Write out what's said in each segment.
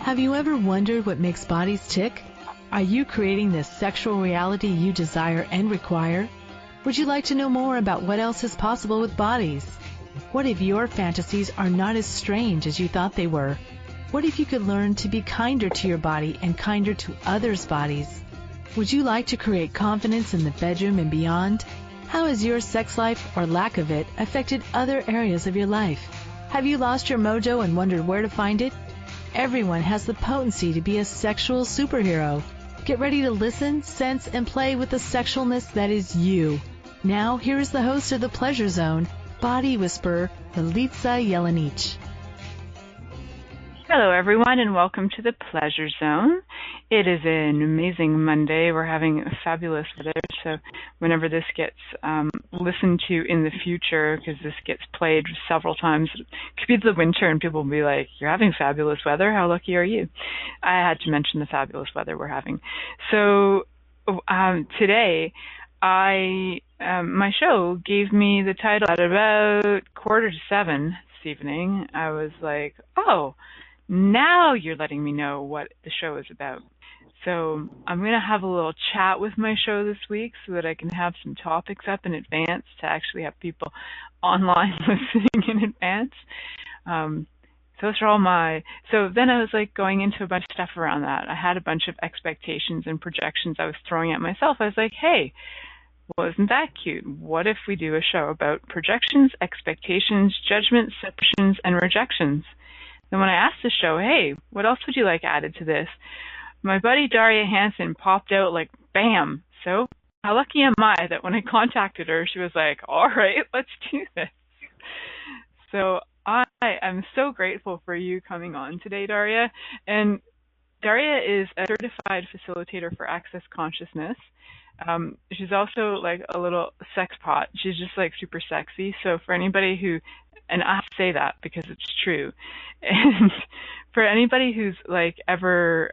Have you ever wondered what makes bodies tick? Are you creating the sexual reality you desire and require? Would you like to know more about what else is possible with bodies? What if your fantasies are not as strange as you thought they were? What if you could learn to be kinder to your body and kinder to others' bodies? Would you like to create confidence in the bedroom and beyond? How has your sex life or lack of it affected other areas of your life? Have you lost your mojo and wondered where to find it? Everyone has the potency to be a sexual superhero. Get ready to listen, sense, and play with the sexualness that is you. Now, here is the host of The Pleasure Zone, Body Whisperer, Milica Jelenic. Hello, everyone, and welcome to The Pleasure Zone. It is an amazing Monday. We're having fabulous weather, so whenever this gets listened to in the future, because this gets played several times, it could be the winter and people will be like, you're having fabulous weather? How lucky are you? I had to mention the fabulous weather we're having. So today, my show gave me the title at about 6:45 this evening. I was like, oh, now you're letting me know what the show is about. So I'm going to have a little chat with my show this week so that I can have some topics up in advance to actually have people online listening in advance. So those are all so then I was like going into a bunch of stuff around that. I had a bunch of expectations and projections I was throwing at myself. I was like, hey, well, isn't that cute? What if we do a show about projections, expectations, judgments, suppressions, and rejections? And when I asked the show, hey, what else would you like added to this? My buddy Daria Hansen popped out like, bam. So how lucky am I that when I contacted her, she was like, all right, let's do this. So I am so grateful for you coming on today, Daria. And Daria is a certified facilitator for Access Consciousness. She's also like a little sex pot. She's just like super sexy. So for anybody who, and I have to say that because it's true, and for anybody who's like ever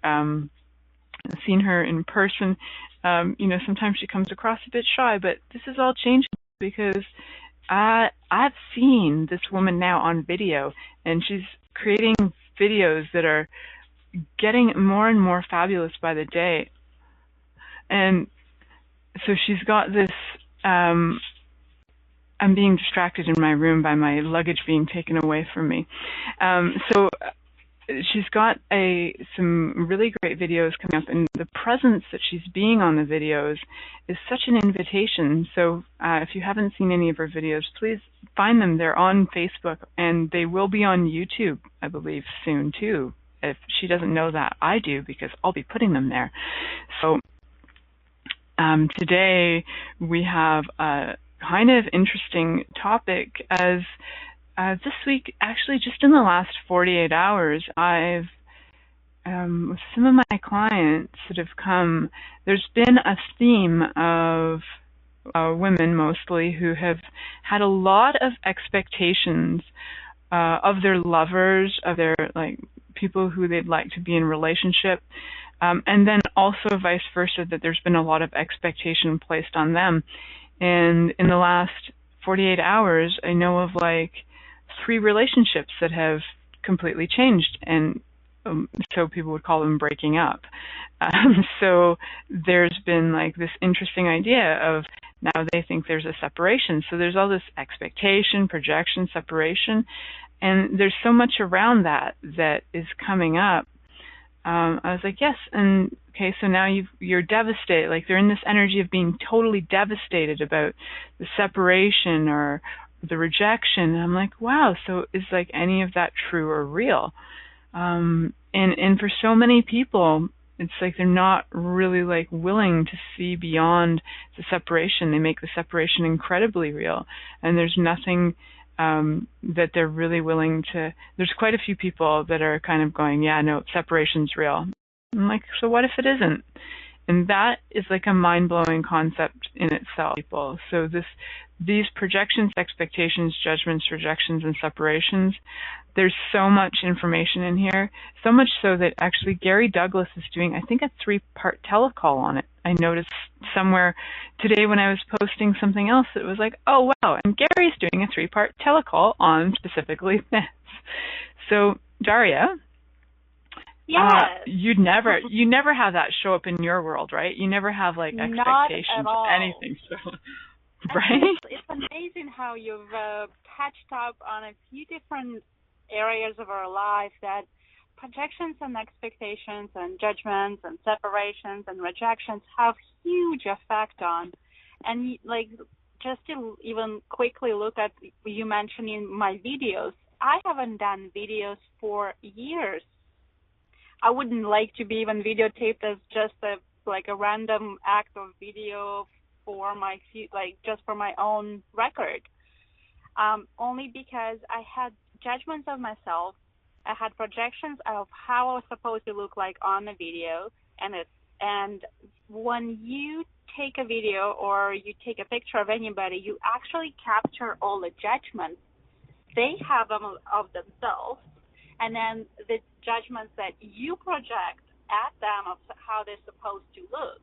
seen her in person, sometimes she comes across a bit shy, but this is all changing because I've seen this woman now on video, and she's creating videos that are getting more and more fabulous by the day. And so she's got this, I'm being distracted in my room by my luggage being taken away from me. So she's got some really great videos coming up, and the presence that she's being on the videos is such an invitation. So if you haven't seen any of her videos, please find them. They're on Facebook, and they will be on YouTube, I believe, soon too. If she doesn't know that, I do, because I'll be putting them there. So today we have a kind of interesting topic, as this week, actually just in the last 48 hours, I've, with some of my clients that have come, there's been a theme of women mostly who have had a lot of expectations of their lovers, of their like people who they'd like to be in relationship, and then also vice versa, that there's been a lot of expectation placed on them. And in the last 48 hours, I know of like 3 relationships that have completely changed, and so people would call them breaking up. So there's been like this interesting idea of now they think there's a separation. So there's all this expectation, projection, separation, and there's so much around that is coming up. I was like, yes, and okay, so now you're devastated. Like they're in this energy of being totally devastated about the separation or the rejection. And I'm like, wow, so is like any of that true or real? And for so many people, it's like they're not really like willing to see beyond the separation. They make the separation incredibly real, and there's nothing that they're really willing to. There's quite a few people that are kind of going, yeah, no, separation's real. I'm like, so what if it isn't? And that is like a mind-blowing concept in itself, people. So these projections, expectations, judgments, rejections, and separations, there's so much information in here, so much so that actually Gary Douglas is doing, I think, a 3-part telecall on it. I noticed somewhere today when I was posting something else, it was like, oh, wow, and Gary's doing a 3-part telecall on specifically this. So Daria Yes. You never have that show up in your world, right? You never have like Not at expectations of all. anything, so And right? it's amazing how you've touched up on a few different areas of our life that projections and expectations and judgments and separations and rejections have huge effect on. And like just to even quickly look at you mentioning my videos, I haven't done videos for years. I wouldn't like to be even videotaped as just a random act of video for my just for my own record. Only because I had judgments of myself. I had projections of how I was supposed to look like on the video, and when you take a video or you take a picture of anybody, you actually capture all the judgments they have of themselves, and then the judgments that you project at them of how they're supposed to look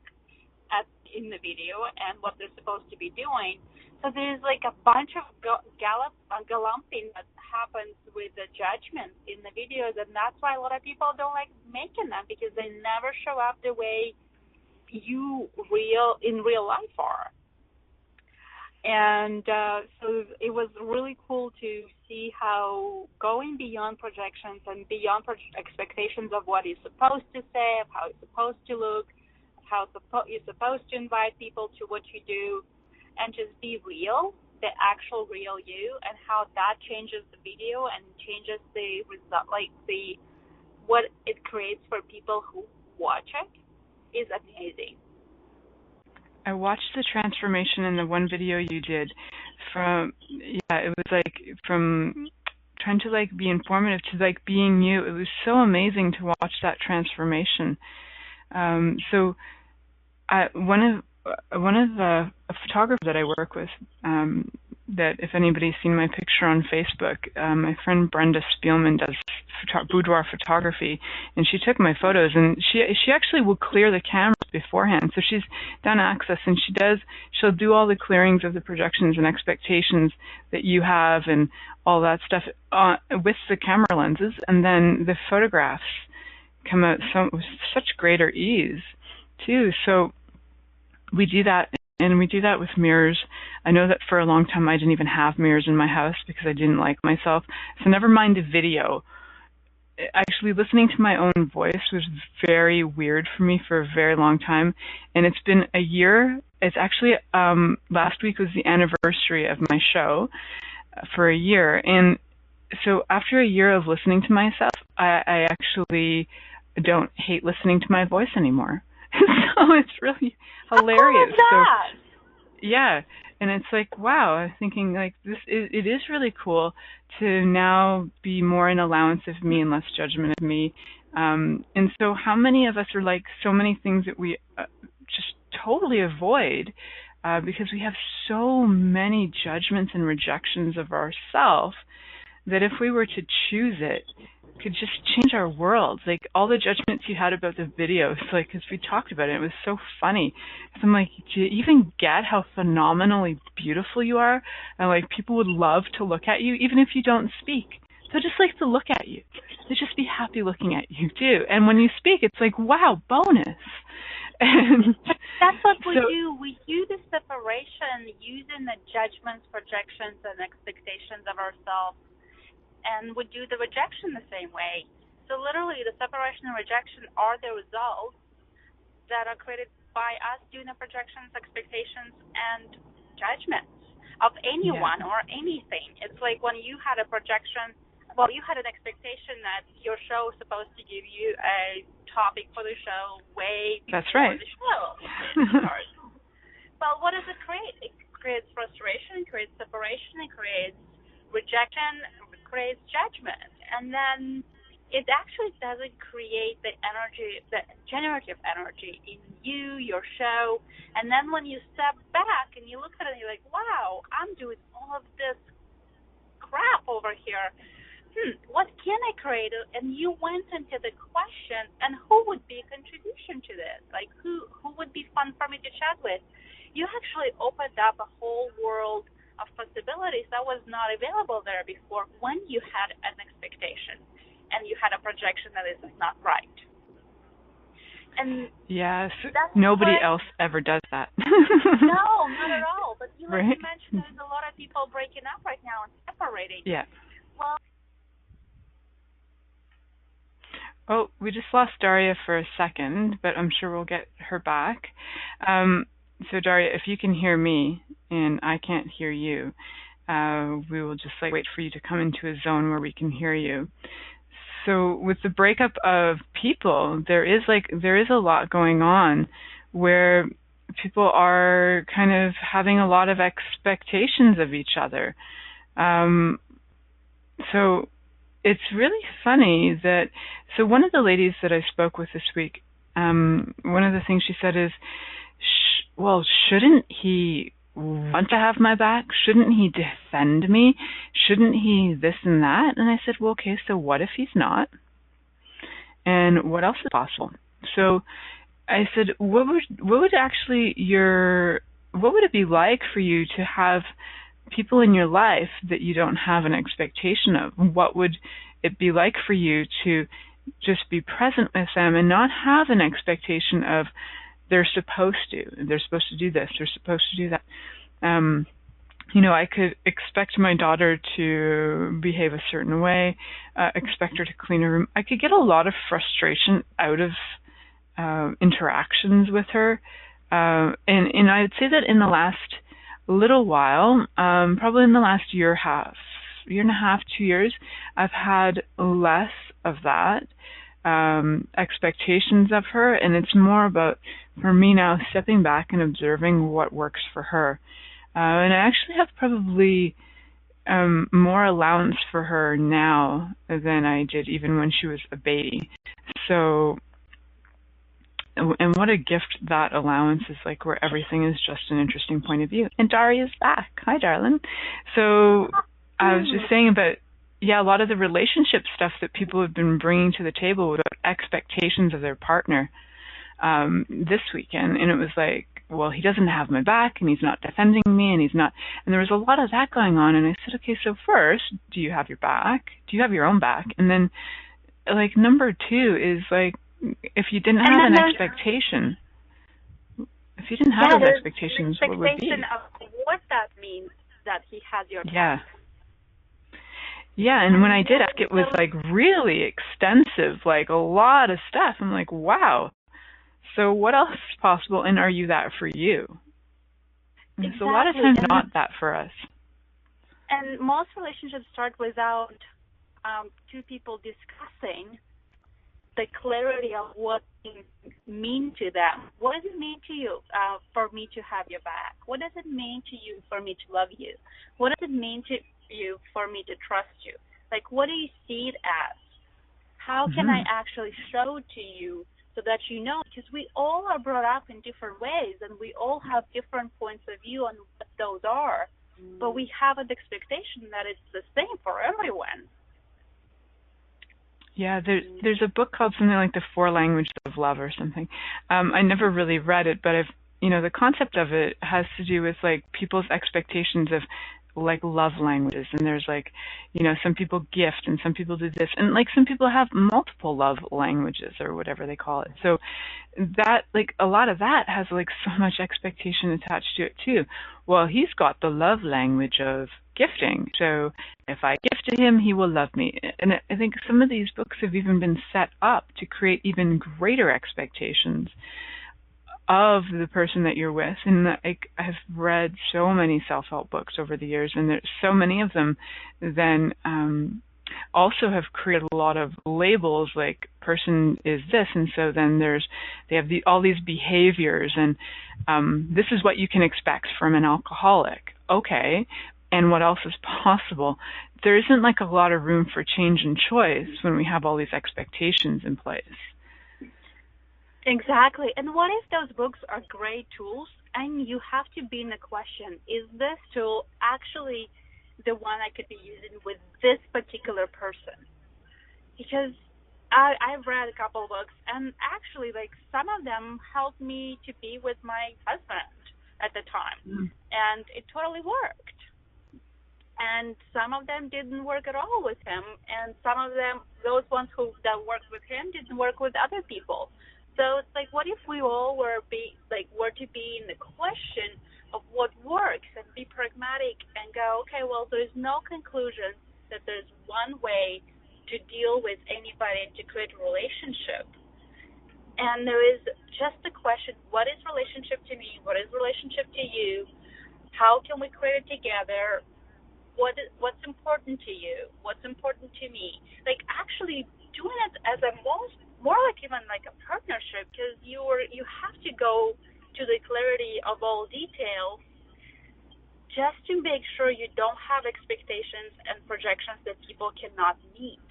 in the video and what they're supposed to be doing. So there's like a bunch of galloping that happens with the judgments in the videos, and that's why a lot of people don't like making them, because they never show up the way you in real life are. And so it was really cool to see how going beyond projections and beyond expectations of what you're supposed to say, of how it's supposed to look, how you're supposed to invite people to what you do, and just be real, the actual real you, and how that changes the video and changes the result, what it creates for people who watch it is amazing. I watched the transformation in the one video you did it was like from trying to like be informative to like being you. It was so amazing to watch that transformation. So one of the photographers that I work with, that if anybody's seen my picture on Facebook, my friend Brenda Spielman does boudoir photography, and she took my photos, and she actually will clear the cameras beforehand. So she's done access, and she'll do all the clearings of the projections and expectations that you have and all that stuff with the camera lenses, and then the photographs come out with such greater ease too. So we do that, and we do that with mirrors. I know that for a long time I didn't even have mirrors in my house because I didn't like myself. So never mind the video. Actually, listening to my own voice was very weird for me for a very long time, and it's been a year. It's actually last week was the anniversary of my show for a year, and so after a year of listening to myself, I actually don't hate listening to my voice anymore. So it's really hilarious. How cool is that? So, yeah, and it's like, wow, I'm thinking like it is really cool to now be more in allowance of me and less judgment of me. And so how many of us are like so many things that we just totally avoid because we have so many judgments and rejections of ourselves that if we were to choose it, could just change our world. Like all the judgments you had about the videos, like because we talked about it was so funny. So I'm like, do you even get how phenomenally beautiful you are? And like people would love to look at you even if you don't speak. They just like to look at you. They just be happy looking at you too. And when you speak, it's like, wow, bonus. And that's what we do. We do the separation using the judgments, projections, and expectations of ourselves. And would do the rejection the same way. So literally the separation and rejection are the results that are created by us doing the projections, expectations, and judgments of anyone or anything. It's like when you had a projection, you had an expectation that your show is supposed to give you a topic for the show way before the show. Well, what does it create? It creates frustration, it creates separation, it creates rejection, creates judgment, and then it actually doesn't create the energy, the generative energy in you, your show. And then when you step back and you look at it, you're like, wow, I'm doing all of this crap over here. What can I create? And you went into the question, and who would be a contribution to this? Like, who would be fun for me to chat with? You actually opened up a whole world of possibilities that was not available there before when you had an expectation. and you had a projection that is not right. And yes, that's nobody else ever does that. No, not at all. But you right? mentioned, there's a lot of people breaking up right now and separating. Yeah. Well, oh, we just lost Daria for a second, but I'm sure we'll get her back. So Daria, if you can hear me and I can't hear you, we will just wait for you to come into a zone where we can hear you. So with the breakup of people, there is a lot going on where people are kind of having a lot of expectations of each other. So it's really funny that, so one of the ladies that I spoke with this week, one of the things she said is, well, shouldn't he want to have my back? Shouldn't he defend me? Shouldn't he this and that? And I said, well, okay, so what if he's not? And what else is possible? So I said, what would it be like for you to have people in your life that you don't have an expectation of? What would it be like for you to just be present with them and not have an expectation of they're supposed to do this, they're supposed to do that? I could expect my daughter to behave a certain way, expect her to clean her room. I could get a lot of frustration out of interactions with her. And I would say that in the last little while, probably in the last year and a half, 2 years, I've had less of that expectations of her, and it's more about, for me now, stepping back and observing what works for her. And I actually have probably more allowance for her now than I did even when she was a baby. So, and what a gift that allowance is, where everything is just an interesting point of view. And Daria's back. Hi, darling. So I was just saying about, a lot of the relationship stuff that people have been bringing to the table without expectations of their partner this weekend. And it was well, he doesn't have my back, and he's not defending me, and there was a lot of that going on. And I said, okay, so first, do you have your back? Do you have your own back? And then, number two is, if you didn't have an expectation, if you didn't have those expectations, what would be? Of what that means that he has your back. Yeah, and when I did ask, it was, really extensive, a lot of stuff. I'm like, wow. So what else is possible, and are you that for you? And exactly. So a lot of times not that for us. And most relationships start without two people discussing the clarity of what things mean to them. What does it mean to you for me to have your back? What does it mean to you for me to love you? What does it mean to you for me to trust you? What do you see it as? How can I actually show to you so that you know? Because we all are brought up in different ways, and we all have different points of view on what those are. But we have an expectation that it's the same for everyone. Yeah, there's a book called something like The Four Languages of Love or something. I never really read it, but the concept of it has to do with people's expectations of love languages, and there's some people gift, and some people do this, and some people have multiple love languages or whatever they call it. So that a lot of that has so much expectation attached to it too. Well, he's got the love language of gifting, so if I gift to him, he will love me. And I think some of these books have even been set up to create even greater expectations of the person that you're with. And I've read so many self-help books over the years, and there's so many of them then also have created a lot of labels, person is this, and so then they have all these behaviors, and this is what you can expect from an alcoholic. Okay, and what else is possible? There isn't a lot of room for change and choice when we have all these expectations in place. Exactly. And what if those books are great tools, and you have to be in the question, is this tool actually the one I could be using with this particular person? Because I've read a couple of books, and actually, some of them helped me to be with my husband at the time, and it totally worked. and some of them didn't work at all with him, and some of them, those ones that worked with him, didn't work with other people. So it's like, what if we all were to be in the question of what works and be pragmatic and go, okay, well, there's no conclusion that there's one way to deal with anybody to create a relationship. And there is just a question, what is relationship to me? What is relationship to you? How can we create it together? What's important to you? What's important to me? Like, actually doing it as more like even like a partnership, because you have to go to the clarity of all details just to make sure you don't have expectations and projections that people cannot meet.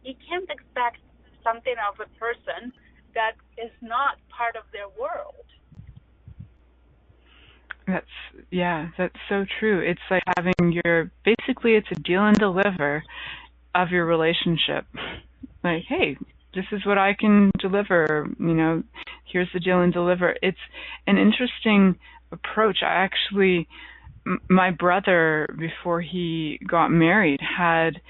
You can't expect something of a person that is not part of their world. That's so true. It's like having it's a deal and deliver of your relationship. Like, hey, this is what I can deliver, here's the deal and deliver. It's an interesting approach. My brother, before he got married, had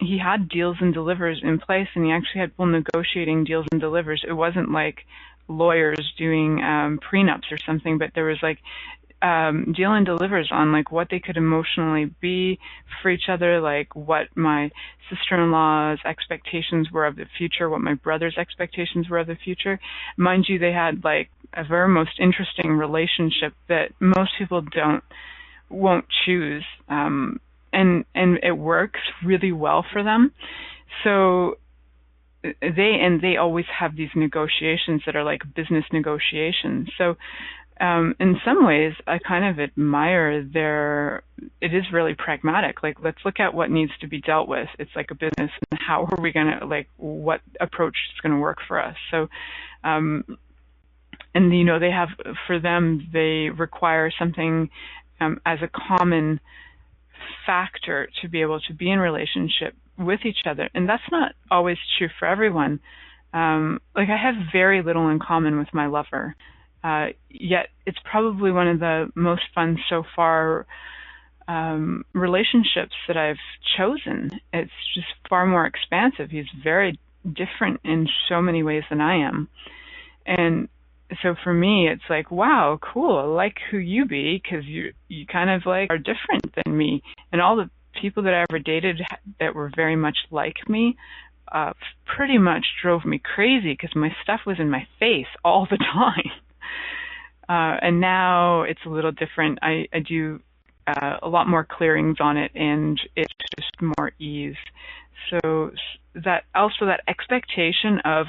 he had deals and delivers in place, and he actually had people negotiating deals and delivers. It wasn't like lawyers doing prenups or something, but there was like deal and delivers on like what they could emotionally be for each other, like what my sister-in-law's expectations were of the future, what my brother's expectations were of the future. Mind you, they had like a very most interesting relationship that most people won't choose, and it works really well for them. So they always have these negotiations that are like business negotiations. So in some ways, I kind of admire it is really pragmatic. Like, let's look at what needs to be dealt with. It's like a business, and how are we going to, like, what approach is going to work for us? So, and, they have, for them, they require something as a common factor to be able to be in relationship with each other. And that's not always true for everyone. Like, I have very little in common with my lover. Yet it's probably one of the most fun so far relationships that I've chosen. It's just far more expansive. He's very different in so many ways than I am. And so for me, it's like, wow, cool. I like who you be, because you kind of like are different than me. And all the people that I ever dated that were very much like me pretty much drove me crazy, because my stuff was in my face all the time. And now it's a little different. I do a lot more clearings on it, and it's just more ease. So that expectation of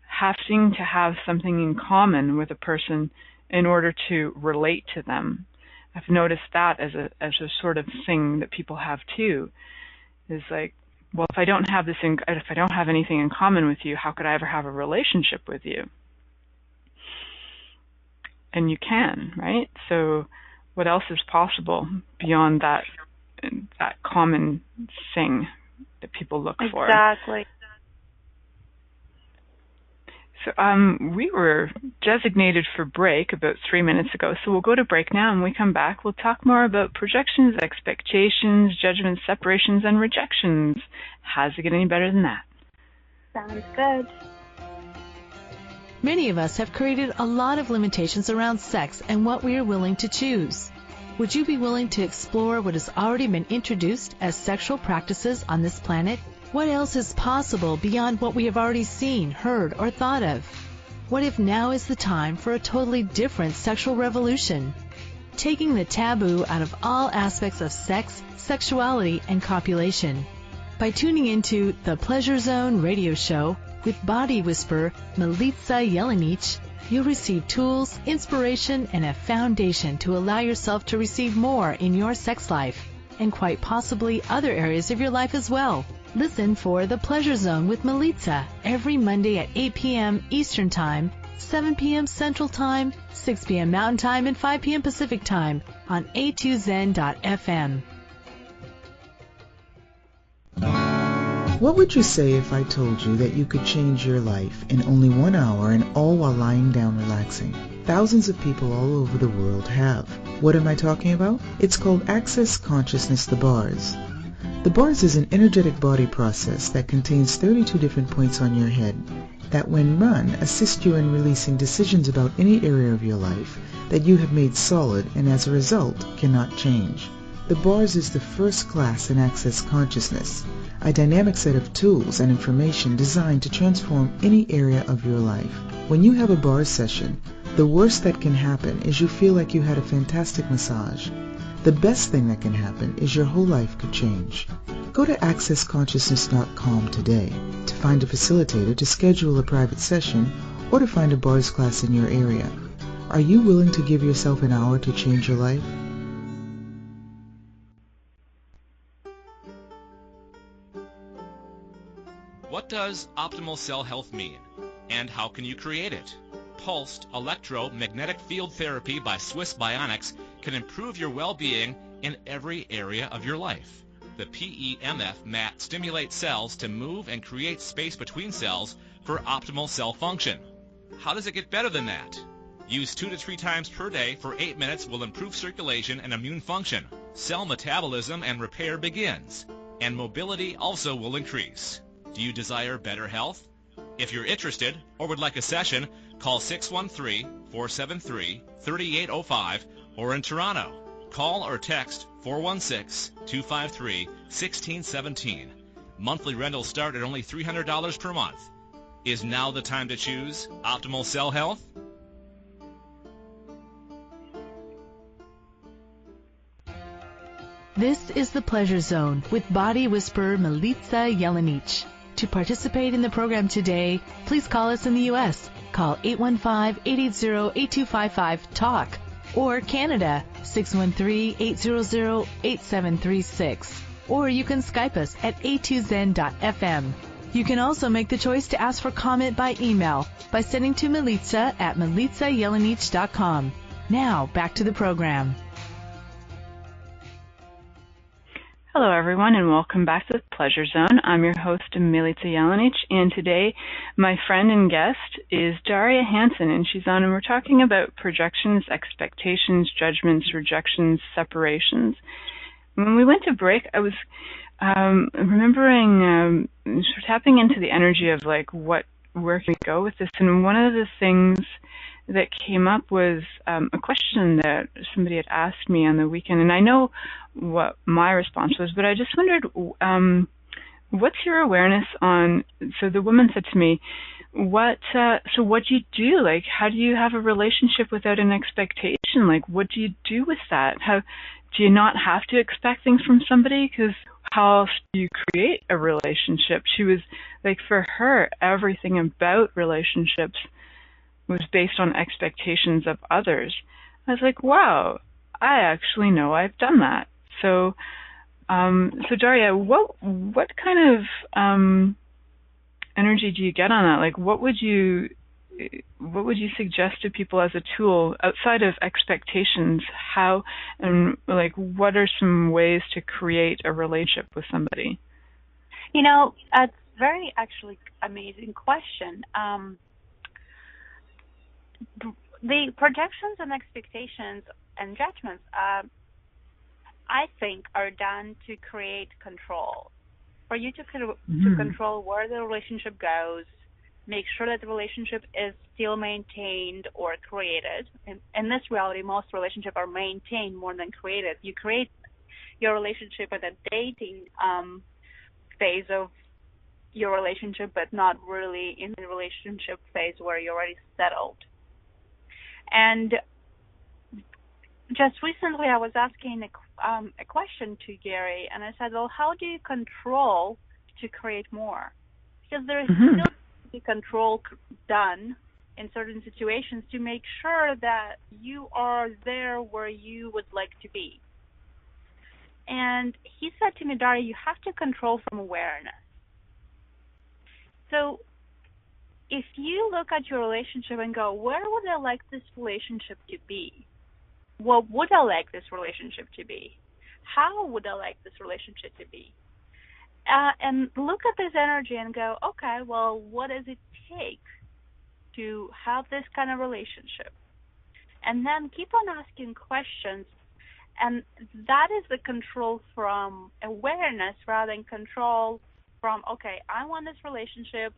having to have something in common with a person in order to relate to them, I've noticed that as a sort of thing that people have too. Is like, well, if I don't have anything in common with you, how could I ever have a relationship with you? And you can, right? So what else is possible beyond that common thing that people look for? Exactly. So we were designated for break about 3 minutes ago, so we'll go to break now, and when we come back, we'll talk more about projections, expectations, judgments, separations, and rejections. How's it get any better than that? Sounds good. Many of us have created a lot of limitations around sex and what we are willing to choose. Would you be willing to explore what has already been introduced as sexual practices on this planet? What else is possible beyond what we have already seen, heard, or thought of? What if now is the time for a totally different sexual revolution? Taking the taboo out of all aspects of sex, sexuality, and copulation. By tuning into the Pleasure Zone radio show with body whisperer Milica Jelenic, you'll receive tools, inspiration, and a foundation to allow yourself to receive more in your sex life, and quite possibly other areas of your life as well. Listen for The Pleasure Zone with Milica every Monday at 8 p.m. Eastern Time, 7 p.m. Central Time, 6 p.m. Mountain Time, and 5 p.m. Pacific Time on a2zen.fm. What would you say if I told you that you could change your life in only 1 hour, and all while lying down relaxing? Thousands of people all over the world have. What am I talking about? It's called Access Consciousness, the bars. The bars is an energetic body process that contains 32 different points on your head that, when run, assist you in releasing decisions about any area of your life that you have made solid and as a result cannot change. The bars is the first class in Access Consciousness, a dynamic set of tools and information designed to transform any area of your life. When you have a bars session, the worst that can happen is you feel like you had a fantastic massage. The best thing that can happen is your whole life could change. Go to accessconsciousness.com today to find a facilitator to schedule a private session or to find a bars class in your area. Are you willing to give yourself an hour to change your life? What does optimal cell health mean, and how can you create it? Pulsed electromagnetic field therapy by Swiss Bionics can improve your well-being in every area of your life. The PEMF mat stimulates cells to move and create space between cells for optimal cell function. How does it get better than that? Use 2 to 3 times per day for 8 minutes will improve circulation and immune function. Cell metabolism and repair begins, and mobility also will increase. Do you desire better health? If you're interested or would like a session, call 613-473-3805 or in Toronto. Call or text 416-253-1617. Monthly rentals start at only $300 per month. Is now the time to choose optimal cell health? This is the Pleasure Zone with body whisperer Milica Jelenic. To participate in the program today, please call us in the U.S. Call 815-880-8255-TALK or Canada 613-800-8736. Or you can Skype us at a2zen.fm. You can also make the choice to ask for comment by email by sending to Milica at milicajelenic.com. Now, back to the program. Hello, everyone, and welcome back to the Pleasure Zone. I'm your host, Milica Jelenic, and today my friend and guest is Daria Hansen, and she's on, and we're talking about projections, expectations, judgments, rejections, separations. When we went to break, I was remembering sort of tapping into the energy of like where can we go with this, and one of the things that came up was a question that somebody had asked me on the weekend, and I know what my response was, but I just wondered, what's your awareness on, so the woman said to me, what do you do? Like, how do you have a relationship without an expectation? Like, what do you do with that? How do you not have to expect things from somebody? Because how else do you create a relationship? She was like, for her, everything about relationships was based on expectations of others. I was like, wow, I actually know I've done that. So Daria, what kind of energy do you get on that? Like, what would you suggest to people as a tool outside of expectations? How, and like, what are some ways to create a relationship with somebody? You know, that's very actually amazing question. The projections and expectations and judgments, I think, are done to create control. For you to control where the relationship goes, make sure that the relationship is still maintained or created. In this reality, most relationships are maintained more than created. You create your relationship at a dating phase of your relationship, but not really in the relationship phase where you're already settled. And just recently I was asking a question to Gary, and I said, well, how do you control to create more? Because there is still the control done in certain situations to make sure that you are there where you would like to be. And he said to me, Daria, you have to control from awareness. So if you look at your relationship and go, where would I like this relationship to be? What would I like this relationship to be? How would I like this relationship to be? And look at this energy and go, okay, well, what does it take to have this kind of relationship? and then keep on asking questions. And that is the control from awareness rather than control from, okay, I want this relationship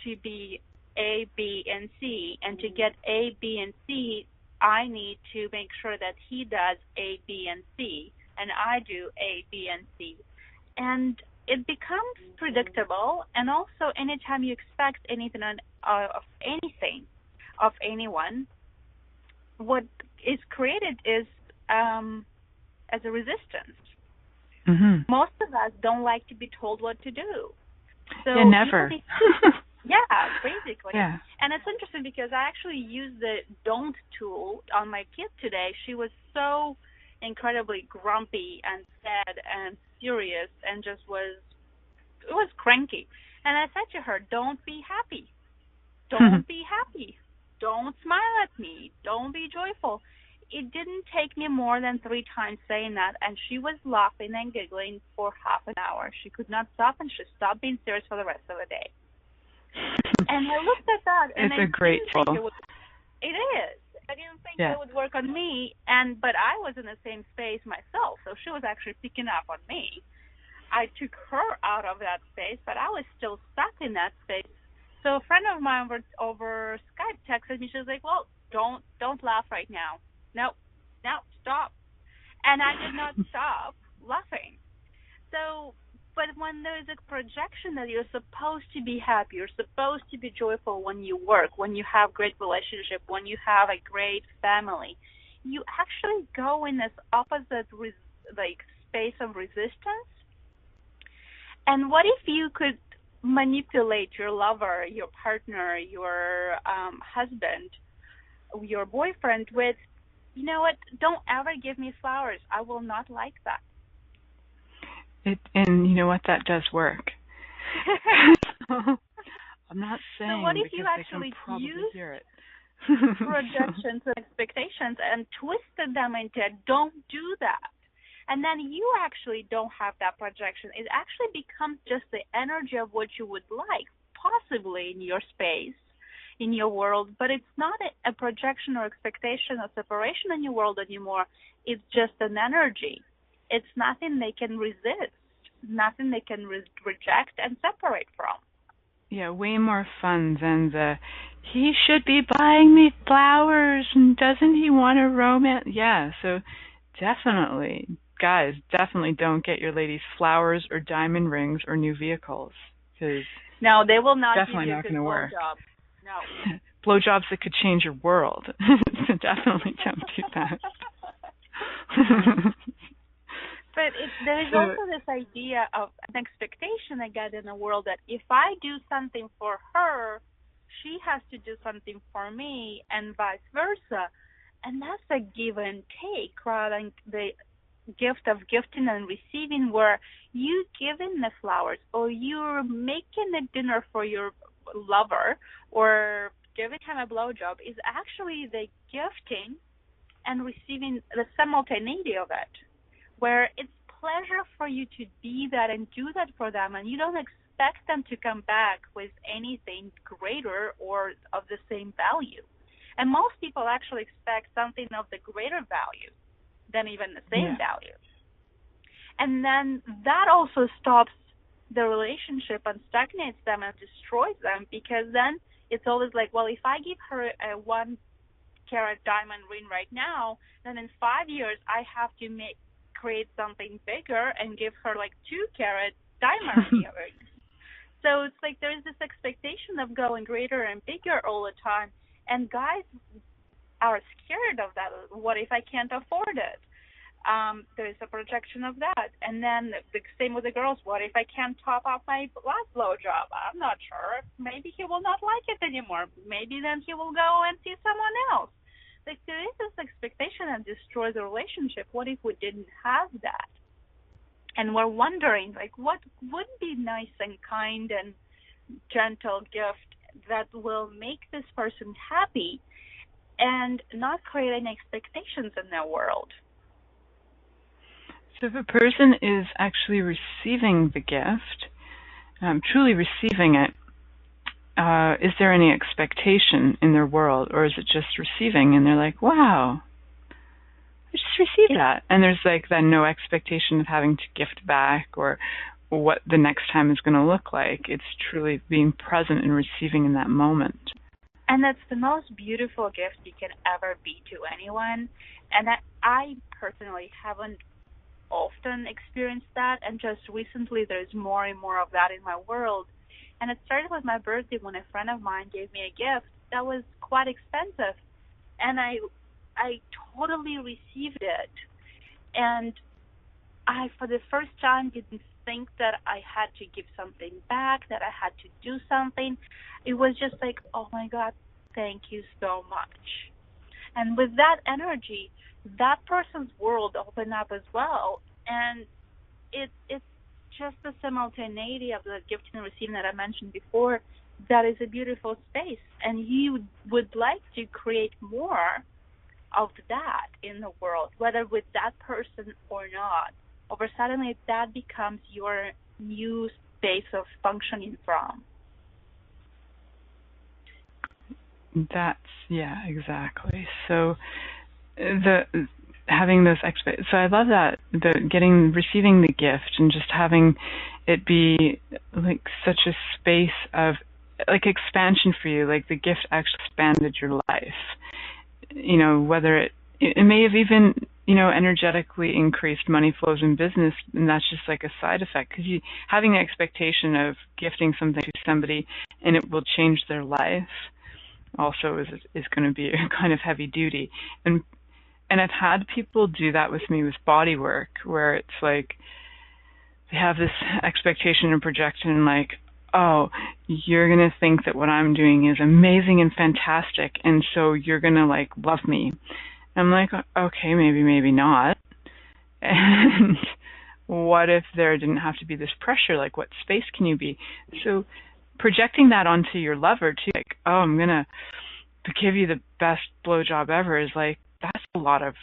to be A, B, and C. And to get A, B, and C, I need to make sure that he does A, B, and C, and I do A, B, and C. And it becomes predictable, and also anytime you expect anything of anything, of anyone, what is created is as a resistance. Mm-hmm. Most of us don't like to be told what to do. So yeah, never. Yeah, basically. Yeah. And it's interesting because I actually used the don't tool on my kid today. She was so incredibly grumpy and sad and furious and just was cranky. And I said to her, don't be happy. Don't be happy. Don't smile at me. Don't be joyful. It didn't take me more than 3 times saying that, and she was laughing and giggling for half an hour. She could not stop, and she stopped being serious for the rest of the day. And I looked at that, and it's a great tool. It is. I didn't think it would work on me, but I was in the same space myself, so she was actually picking up on me. I took her out of that space, but I was still stuck in that space. So a friend of mine over Skype texted me. She was like, "Well, don't laugh right now. No, stop." And I did not stop laughing. So, but when there's a projection that you're supposed to be happy, you're supposed to be joyful when you work, when you have great relationship, when you have a great family, you actually go in this opposite space of resistance. And what if you could manipulate your lover, your partner, your husband, your boyfriend with, you know what, don't ever give me flowers. I will not like that. And you know what, that does work. I'm not saying, so what if because you actually they can probably use hear it. projections and expectations and twisted them into, don't do that. And then you actually don't have that projection. It actually becomes just the energy of what you would like, possibly in your space, in your world, but it's not a projection or expectation or separation in your world anymore. It's just an energy. It's nothing they can resist, nothing they can reject and separate from. Yeah, way more fun than the, he should be buying me flowers, and doesn't he want a romance? Yeah, so definitely, guys, definitely don't get your ladies flowers or diamond rings or new vehicles, because no, they will not definitely give you not going to work. Blowjob. No. Blowjobs that could change your world. So definitely don't do that. But there is also this idea of an expectation I get in the world that if I do something for her, she has to do something for me, and vice versa. And that's a give and take rather than the gift of gifting and receiving, where you giving the flowers or you're making a dinner for your lover or giving him a blowjob is actually the gifting and receiving the simultaneity of it, where it's pleasure for you to be that and do that for them, and you don't expect them to come back with anything greater or of the same value. And most people actually expect something of the greater value than even the same value. And then that also stops the relationship and stagnates them and destroys them, because then it's always like, well, if I give her a 1-carat diamond ring right now, then in 5 years I have to create something bigger and give her like 2-carat diamond earrings. So it's like there's this expectation of going greater and bigger all the time, and guys are scared of that. What if I can't afford it? There's a projection of that. And then the same with the girls. What if I can't top up my last blowjob? I'm not sure. Maybe he will not like it anymore. Maybe then he will go and see someone else. Like, there is this expectation that destroys the relationship. What if we didn't have that? And we're wondering, like, what would be nice and kind and gentle gift that will make this person happy and not create any expectations in their world? So if a person is actually receiving the gift, truly receiving it, is there any expectation in their world, or is it just receiving? And they're like, wow, I just received that. And there's like then no expectation of having to gift back or what the next time is going to look like. It's truly being present and receiving in that moment. And that's the most beautiful gift you can ever be to anyone. And I personally haven't often experienced that, and just recently there's more and more of that in my world. And it started with my birthday when a friend of mine gave me a gift that was quite expensive, and I totally received it. And I, for the first time, didn't think that I had to give something back, that I had to do something. It was just like, oh my God, thank you so much. And with that energy, that person's world opened up as well. And it's just the simultaneity of the gifting and receiving that I mentioned before that is a beautiful space. And you would like to create more of that in the world, whether with that person or not. Over suddenly that becomes your new space of functioning from. That's, yeah, exactly. So having those so I love that, receiving the gift and just having it be like such a space of like expansion for you, like the gift actually expanded your life. You know, whether it may have even, you know, energetically increased money flows in business, and that's just like a side effect, because you having the expectation of gifting something to somebody and it will change their life also is going to be a kind of heavy duty. And I've had people do that with me with body work, where it's like they have this expectation and projection, like, oh, you're going to think that what I'm doing is amazing and fantastic, and so you're going to like love me. I'm like, okay, maybe not. And what if there didn't have to be this pressure? Like, what space can you be? So projecting that onto your lover too, like, oh, I'm going to give you the best blowjob ever, is like, that's a lot of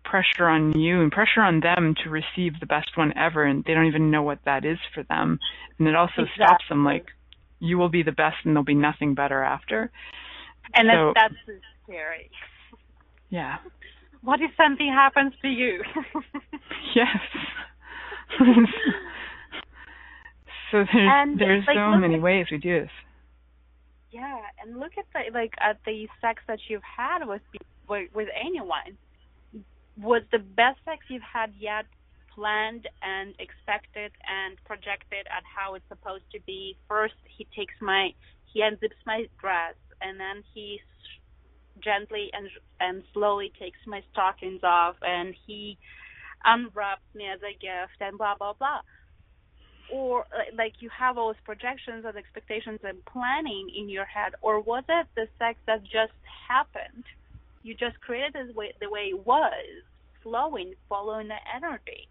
pressure on you and pressure on them to receive the best one ever, and they don't even know what that is for them. And it also stops them, like, you will be the best and there'll be nothing better after. And so, that's scary. Yeah. What if something happens to you? Yes. So there's like, so many ways we do this. Yeah, and look at the sex that you've had with anyone. Was the best sex you've had yet planned and expected and projected at how it's supposed to be? First, he unzips my dress, and then he gently and slowly takes my stockings off, and he unwraps me as a gift, and blah blah blah. Or like you have all those projections and expectations and planning in your head, or was it the sex that just happened? You just created it the way it was, flowing, following the energy.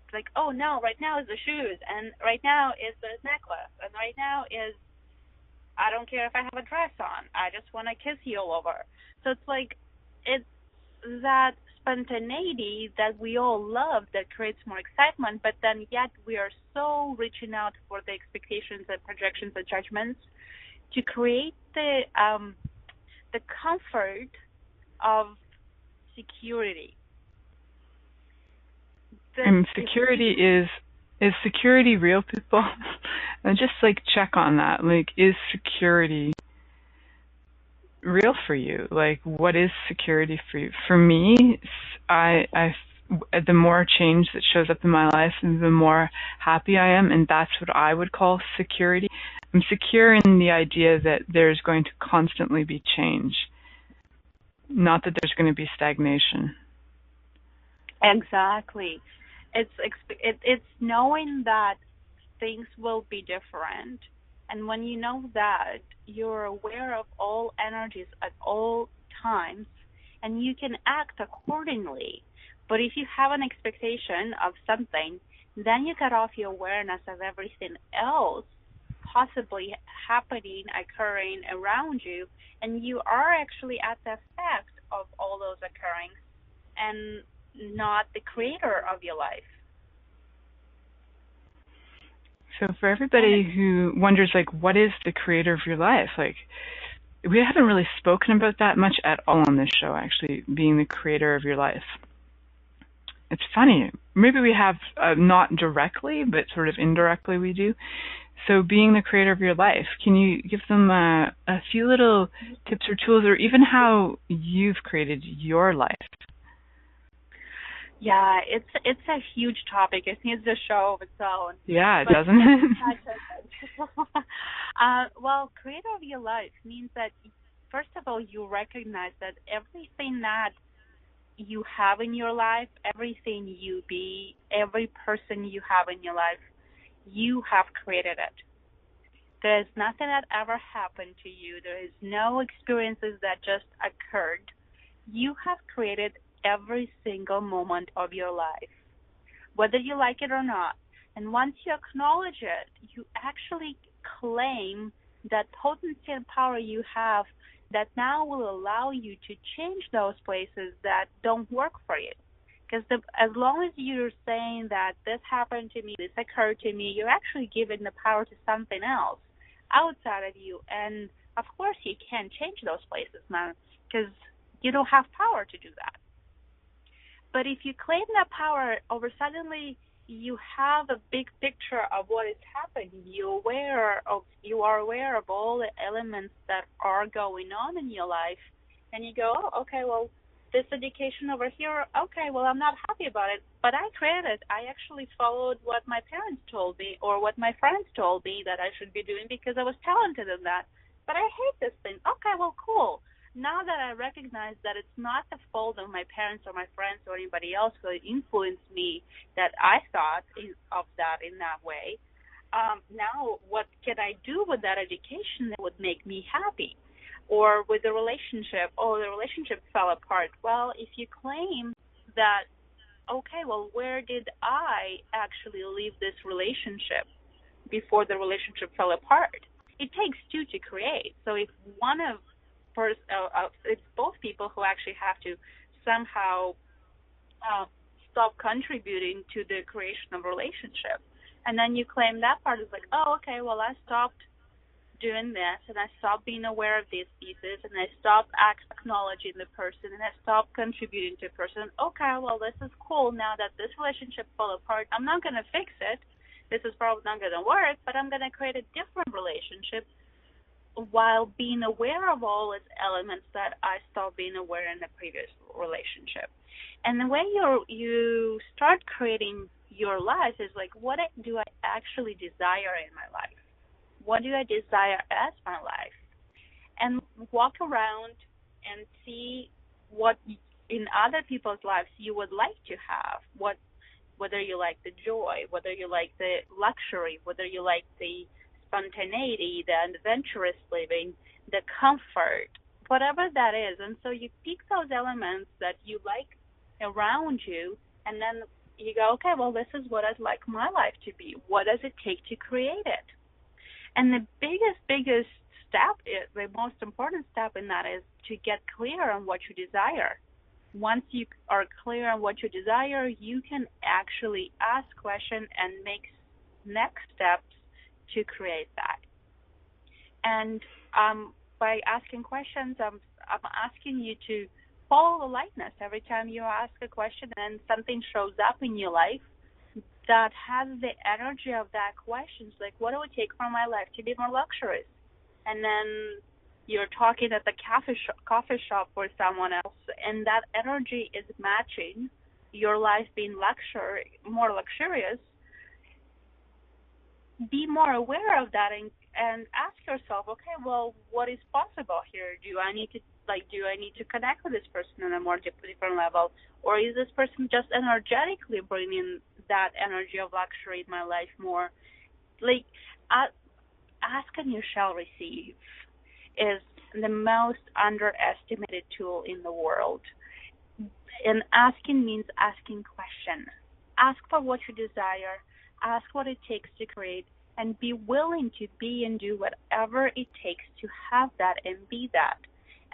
It's like, oh no, right now is the shoes, and right now is the necklace, and right now is, I don't care if I have a dress on, I just want to kiss you all over. So it's like, it's that spontaneity that we all love that creates more excitement, but then yet we are so reaching out for the expectations and projections and judgments to create the comfort of security. And security is security real, people? And just like check on that. Like, is security real for you? Like, what is security for you? For me, the more change that shows up in my life, the more happy I am, and that's what I would call security. I'm secure in the idea that there's going to constantly be change, not that there's going to be stagnation. Exactly. It's knowing that things will be different. And when you know that, you're aware of all energies at all times, and you can act accordingly. But if you have an expectation of something, then you cut off your awareness of everything else possibly happening, occurring around you, and you are actually at the effect of all those occurrings and not the creator of your life. So for everybody who wonders, like, what is the creator of your life? Like, we haven't really spoken about that much at all on this show, actually, being the creator of your life. It's funny. Maybe we have not directly, but sort of indirectly we do. So being the creator of your life, can you give them a few little tips or tools, or even how you've created your life? Yeah, it's a huge topic. It needs a show of its own. Yeah, doesn't it? Well, creator of your life means that, first of all, you recognize that everything that you have in your life, everything you be, every person you have in your life, you have created it. There is nothing that ever happened to you. There is no experiences that just occurred. You have created every single moment of your life, whether you like it or not. And once you acknowledge it, you actually claim that potency and power you have that now will allow you to change those places that don't work for you. Because as long as you're saying that this happened to me, this occurred to me, you're actually giving the power to something else outside of you. And of course you can't change those places now because you don't have power to do that. But if you claim that power, suddenly you have a big picture of what is happening. You are aware of all the elements that are going on in your life, and you go, oh, okay, well, this education over here, okay, well, I'm not happy about it, but I created it. I actually followed what my parents told me or what my friends told me that I should be doing because I was talented in that. But I hate this thing. Okay, well, cool. Now that I recognize that it's not the fault of my parents or my friends or anybody else who influenced me that I thought of that in that way, now what can I do with that education that would make me happy? Or with the relationship, the relationship fell apart. Well, if you claim that, okay, well, where did I actually leave this relationship before the relationship fell apart? It takes two to create. So if it's both people who actually have to somehow stop contributing to the creation of a relationship. And then you claim that part is like, oh, okay, well, I stopped doing this, and I stopped being aware of these pieces, and I stopped acknowledging the person, and I stopped contributing to the person. Okay, well, this is cool. Now that this relationship fell apart, I'm not going to fix it. This is probably not going to work, but I'm going to create a different relationship while being aware of all its elements that I stopped being aware in the previous relationship. And the way you start creating your life is like, what do I actually desire in my life? What do I desire as my life? And walk around and see what in other people's lives you would like to have. Whether you like the joy, whether you like the luxury, whether you like the spontaneity, the adventurous living, the comfort, whatever that is. And so you pick those elements that you like around you, and then you go, okay, well, this is what I'd like my life to be. What does it take to create it? And the biggest step, the most important step in that is to get clear on what you desire. Once you are clear on what you desire, you can actually ask questions and make next steps to create that. And by asking questions, I'm asking you to follow the lightness. Every time you ask a question and something shows up in your life that has the energy of that question, it's like, what do it take for my life to be more luxurious? And then you're talking at the coffee shop with someone else, and that energy is matching your life being more luxurious. Be more aware of that and ask yourself, okay, well, what is possible here? Do I need to connect with this person on a more different level, or is this person just energetically bringing that energy of luxury in my life more? Like, ask and you shall receive is the most underestimated tool in the world. And asking means asking questions. Ask for what you desire. Ask what it takes to create, and be willing to be and do whatever it takes to have that and be that.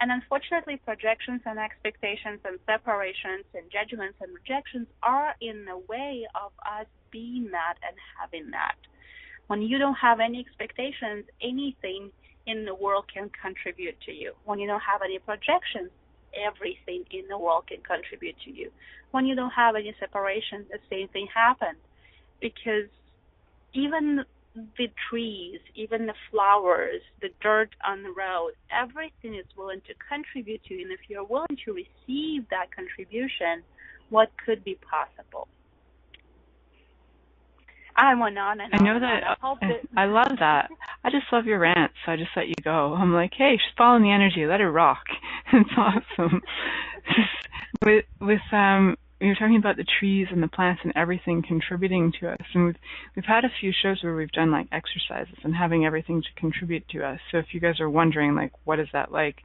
And unfortunately, projections and expectations and separations and judgments and rejections are in the way of us being that and having that. When you don't have any expectations, anything in the world can contribute to you. When you don't have any projections, everything in the world can contribute to you. When you don't have any separation, the same thing happens. Because even the trees, even the flowers, the dirt on the road, everything is willing to contribute to you. And if you're willing to receive that contribution, what could be possible? I went on and on. I know that. I love that. I just love your rant, so I just let you go. I'm like, hey, she's following the energy. Let her rock. It's awesome. with you're talking about the trees and the plants and everything contributing to us, and we've had a few shows where we've done like exercises and having everything to contribute to us. So if you guys are wondering like what is that like,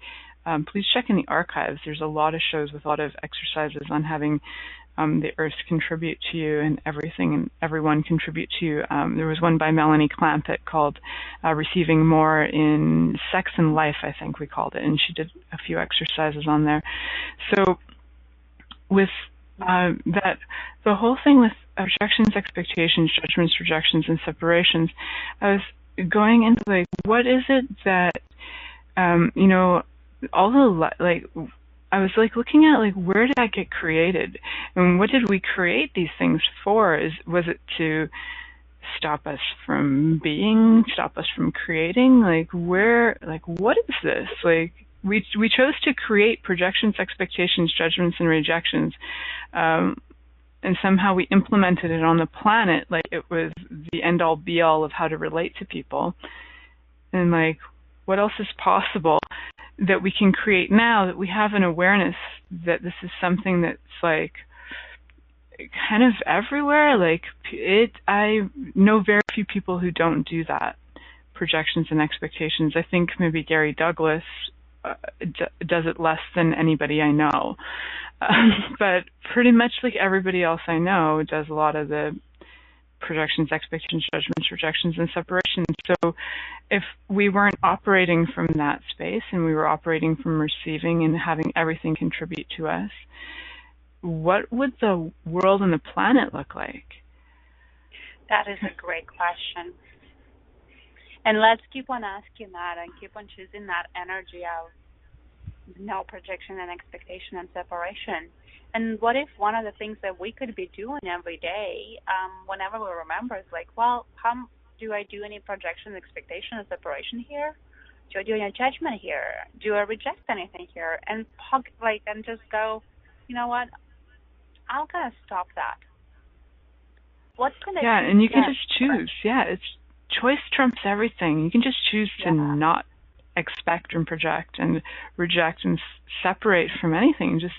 please check in the archives. There's a lot of shows with a lot of exercises on having the earth contribute to you and everything and everyone contribute to you. There was one by Melanie Clampett called Receiving More in Sex and Life, I think we called it, and she did a few exercises on there. So with that, the whole thing with rejections, expectations, judgments, rejections, and separations, I was going into like, what is it that, all the, like, I was like looking at like, where did that get created, and what did we create these things for? Was it to stop us from being, stop us from creating? Like, where, like, what is this? Like, we chose to create projections, expectations, judgments, and rejections, and somehow we implemented it on the planet like it was the end-all, be-all of how to relate to people. And like, what else is possible that we can create now that we have an awareness that this is something that's like kind of everywhere? Like, I know very few people who don't do that, projections and expectations. I think maybe Gary Douglas does it less than anybody I know, but pretty much like everybody else I know does a lot of the projections, expectations, judgments, rejections, and separations. So if we weren't operating from that space and we were operating from receiving and having everything contribute to us, what would the world and the planet look like? That is a great question. And let's keep on asking that and keep on choosing that energy of no projection and expectation and separation. And what if one of the things that we could be doing every day, whenever we remember, is like, well, how do I do any projection, expectation, and separation here? Do I do any judgment here? Do I reject anything here? And just go, you know what? I'm gonna stop that. What's gonna? Yeah, and you can just choose. Yeah, it's choice trumps everything. You can just choose to not expect and project and reject and separate from anything. Just,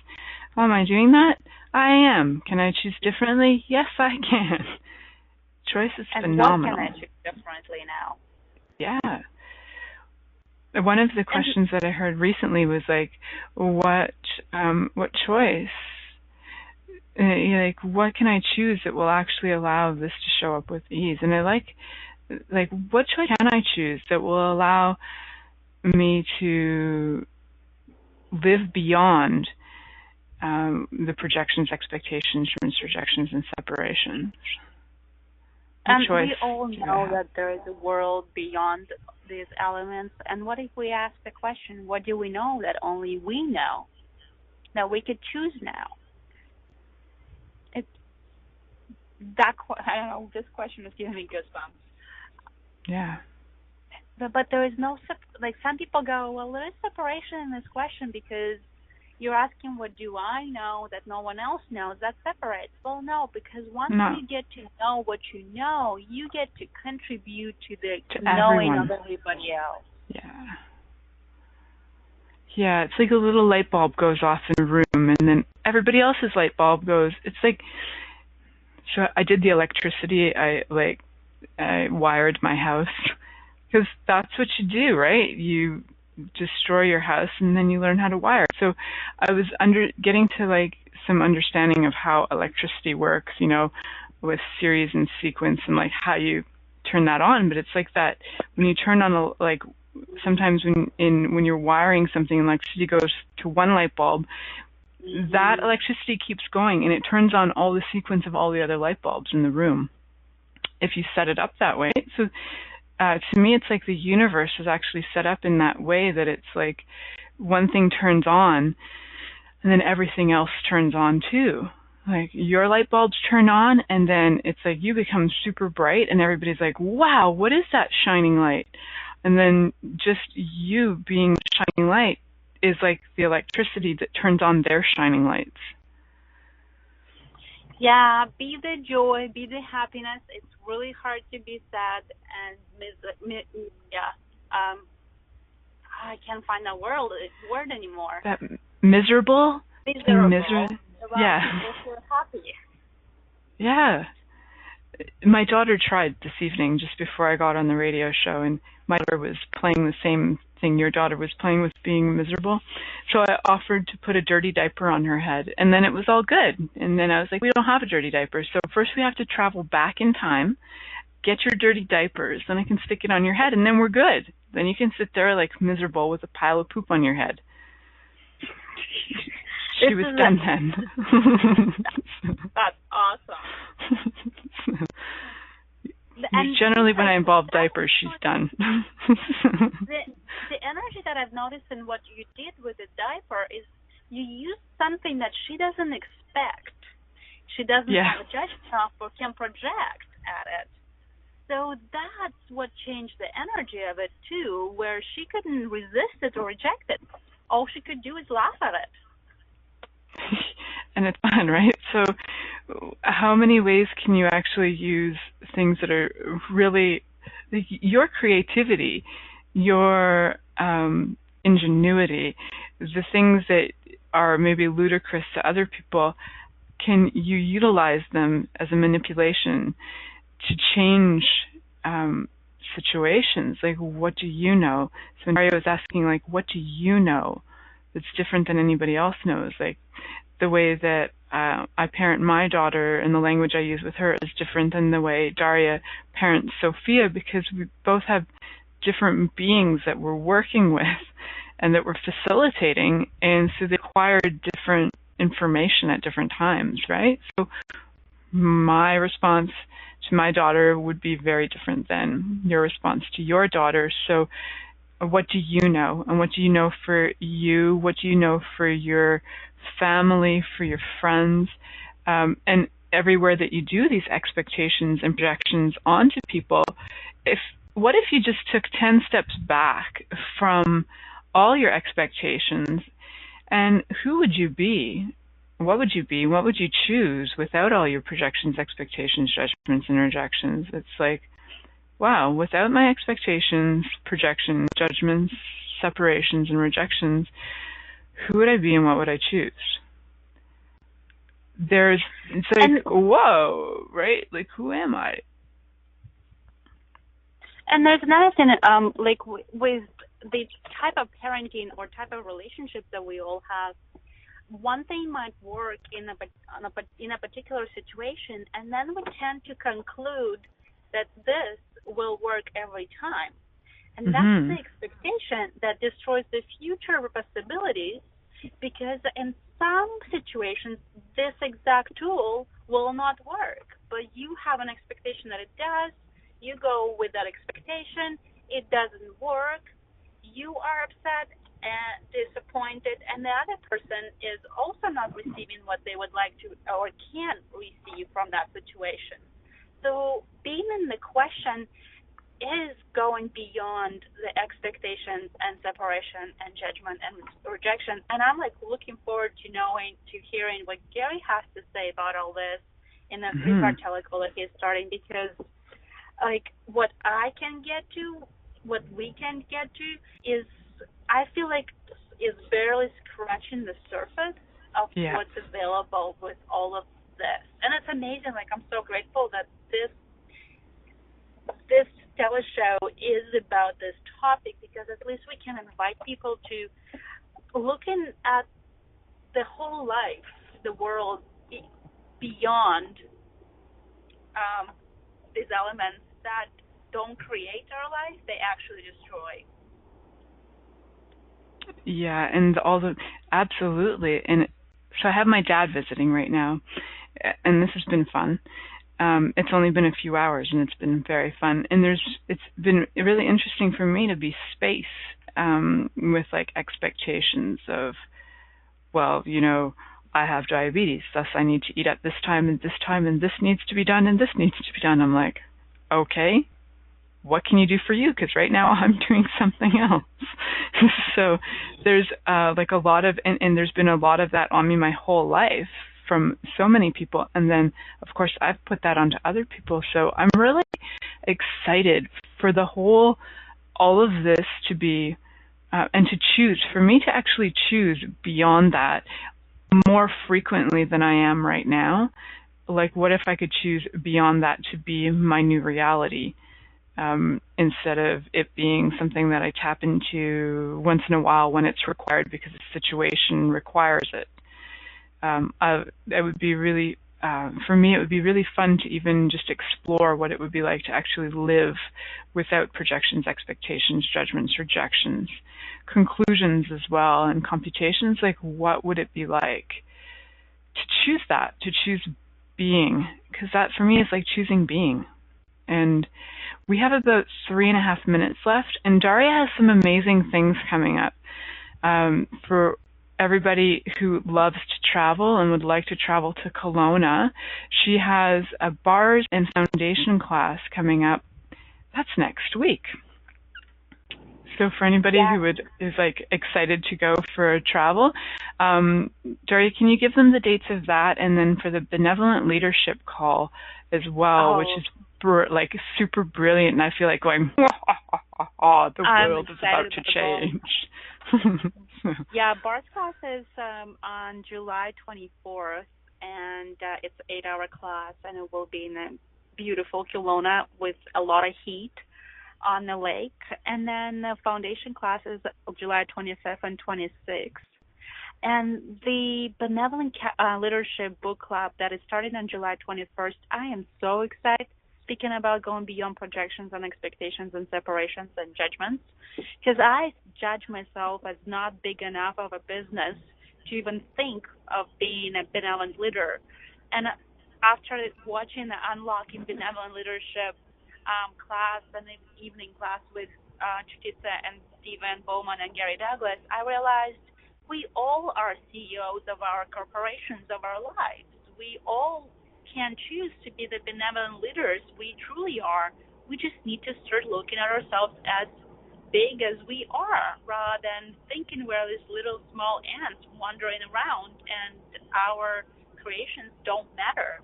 oh, am I doing that? I am. Can I choose differently? Yes, I can. Choice is phenomenal. What can I choose differently now? Yeah. One of the questions that I heard recently was like, what choice? Like, what can I choose that will actually allow this to show up with ease? And I like, what choice can I choose that will allow me to live beyond the projections, expectations, rejections, and separations? We all know that there is a world beyond these elements. And what if we ask the question, what do we know that only we know, that we could choose now? I don't know, this question is giving me goosebumps. Yeah. But there is no, some people go, well, there is separation in this question because you're asking what do I know that no one else knows. That separates. Well, no, because once you get to know what you know, you get to contribute to the knowing of everybody else. Yeah. Yeah, it's like a little light bulb goes off in a room, and then everybody else's light bulb goes. It's like, so I did the electricity. I wired my house. Because that's what you do, right? You destroy your house and then you learn how to wire. So I was getting to like some understanding of how electricity works, with series and sequence and like how you turn that on. But it's like that when you turn on sometimes when you're wiring something, electricity goes to one light bulb, that electricity keeps going and it turns on all the sequence of all the other light bulbs in the room. if you set it up that way. So to me, it's like the universe is actually set up in that way that it's like one thing turns on and then everything else turns on too. Like your light bulbs turn on and then it's like you become super bright and everybody's like, wow, what is that shining light? And then just you being the shining light is like the electricity that turns on their shining lights. Yeah, be the joy, be the happiness. It's really hard to be sad and I can't find that word anymore. That miserable? Miserable. Yeah. People who are happy. Yeah. My daughter tried this evening just before I got on the radio show, and my daughter was playing the same thing your daughter was playing with, being miserable. So I offered to put a dirty diaper on her head, and then it was all good. And then I was like, we don't have a dirty diaper, so first we have to travel back in time, get your dirty diapers, then I can stick it on your head, and then we're good. Then you can sit there like miserable with a pile of poop on your head. She was done then. That's awesome. Generally, when I involve diapers, she's done. The energy that I've noticed in what you did with the diaper is you used something that she doesn't expect. She doesn't have a judgment of or can project at it. So that's what changed the energy of it, too, where she couldn't resist it or reject it. All she could do is laugh at it. And it's fun, right? So how many ways can you actually use things that are really your creativity, your ingenuity, the things that are maybe ludicrous to other people, can you utilize them as a manipulation to change situations? Like, what do you know? So Mario was asking, like, what do you know that's different than anybody else knows? Like, the way that I parent my daughter and the language I use with her is different than the way Daria parents Sophia, because we both have different beings that we're working with and that we're facilitating, and so they acquire different information at different times, right? So my response to my daughter would be very different than your response to your daughter. So what do you know? And what do you know for you? What do you know for your family, for your friends? And everywhere that you do these expectations and projections onto people, what if you just took 10 steps back from all your expectations, and who would you be? What would you be? What would you choose without all your projections, expectations, judgments, and rejections? It's like, wow, without my expectations, projections, judgments, separations, and rejections, who would I be and what would I choose? It's like, whoa, right? Like, who am I? And there's another thing, like with the type of parenting or type of relationships that we all have, one thing might work in a particular situation, and then we tend to conclude that this will work every time. And that's the expectation that destroys the future possibilities, because in some situations, this exact tool will not work, but you have an expectation that it does. You go with that expectation. It doesn't work. You are upset and disappointed, and the other person is also not receiving what they would like to or can receive from that situation. So being in the question is going beyond the expectations and separation and judgment and rejection. And I'm like looking forward to hearing what Gary has to say about all this in the three-part article that he's starting, because like what I can get to, what we can get to is, I feel like is barely scratching the surface of what's available with all of this. And it's amazing. Like, I'm so grateful that this teleshow is about this topic, because at least we can invite people to looking at the whole life, the world beyond these elements that don't create our life, they actually destroy. Yeah, and absolutely. And so I have my dad visiting right now, and this has been fun. It's only been a few hours, and it's been very fun. And it's been really interesting for me to be space with like expectations of, well, I have diabetes, thus I need to eat at this time, and this needs to be done, and this needs to be done. I'm like, okay, what can you do for you? Because right now I'm doing something else. So there's like a lot of, and there's been a lot of that on me my whole life from so many people. And then, of course, I've put that onto other people. So I'm really excited for all of this to be, and to choose, for me to actually choose beyond that more frequently than I am right now. Like, what if I could choose beyond that to be my new reality, instead of it being something that I tap into once in a while when it's required because the situation requires it. It would be really, for me, it would be really fun to even just explore what it would be like to actually live without projections, expectations, judgments, rejections, conclusions as well, and computations. Like, what would it be like to choose that, to choose being? Because that, for me, is like choosing being. And we have about 3.5 minutes left, and Daria has some amazing things coming up for everybody who loves to travel and would like to travel to Kelowna. She has a bars and foundation class coming up. That's next week. So for anybody who is like excited to go for a travel, Daria, can you give them the dates of that, and then for the benevolent leadership call as well, which is like super brilliant, and I feel like going, the world is about to change. Yeah, Bars class is on July 24th, and it's an 8-hour class, and it will be in a beautiful Kelowna with a lot of heat on the lake. And then the foundation class is July 25th and 26th. And the Benevolent Leadership Book Club that is starting on July 21st, I am so excited, speaking about going beyond projections and expectations and separations and judgments, because I judge myself as not big enough of a business to even think of being a benevolent leader. And after watching the Unlocking Benevolent Leadership class and the evening class with Chutitsa and Stephen Bowman and Gary Douglas, I realized we all are CEOs of our corporations, of our lives. We all can choose to be the benevolent leaders we truly are. We just need to start looking at ourselves as big as we are, rather than thinking we're these little small ants wandering around and our creations don't matter.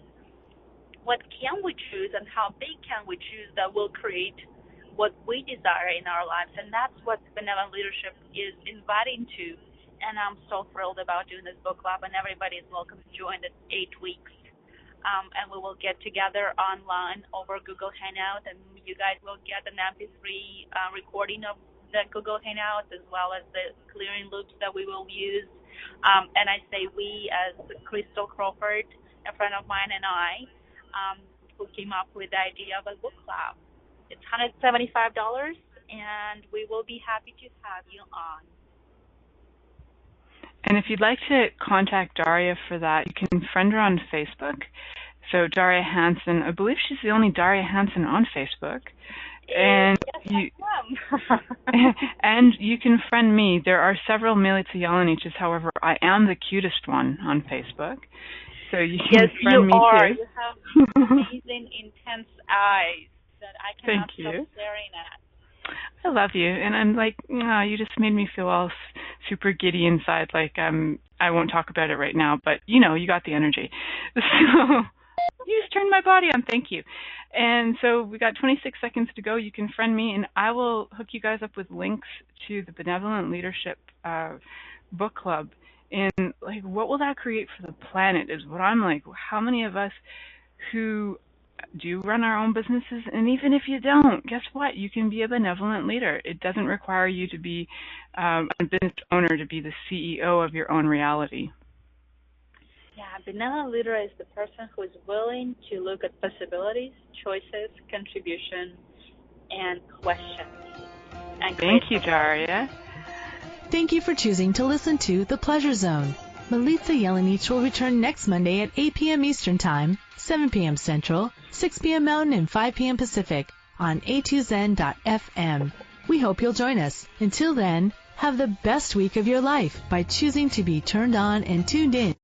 What can we choose, and how big can we choose that will create what we desire in our lives? And that's what benevolent leadership is inviting to. And I'm so thrilled about doing this book club, and everybody is welcome to join the 8 weeks. And we will get together online over Google Hangout, and you guys will get an MP3 recording of the Google Hangout, as well as the clearing loops that we will use. And I say we as Crystal Crawford, a friend of mine, and I, who came up with the idea of a book club. It's $175, and we will be happy to have you on. And if you'd like to contact Daria for that, you can friend her on Facebook. So Daria Hansen, I believe she's the only Daria Hansen on Facebook. And yes, and you can friend me. There are several Milica Jelenics, however, I am the cutest one on Facebook. So you can friend me are. too. You have amazing, intense eyes that I cannot stop staring at. I love you, and I'm like, you just made me feel all super giddy inside. Like I won't talk about it right now, but you got the energy. So you just turned my body on. Thank you. And so we got 26 seconds to go. You can friend me, and I will hook you guys up with links to the Benevolent Leadership Book Club. And like, what will that create for the planet? Is what I'm like. How many of us who do run our own businesses, and even if you don't, guess what? You can be a benevolent leader. It doesn't require you to be a business owner to be the CEO of your own reality. Yeah, a benevolent leader is the person who is willing to look at possibilities, choices, contribution, and questions. And thank you, Daria. Thank you for choosing to listen to The Pleasure Zone. Milica Jelenic will return next Monday at 8 p.m. Eastern Time, 7 p.m. Central, 6 p.m. Mountain, and 5 p.m. Pacific on a2zen.fm. We hope you'll join us. Until then, have the best week of your life by choosing to be turned on and tuned in.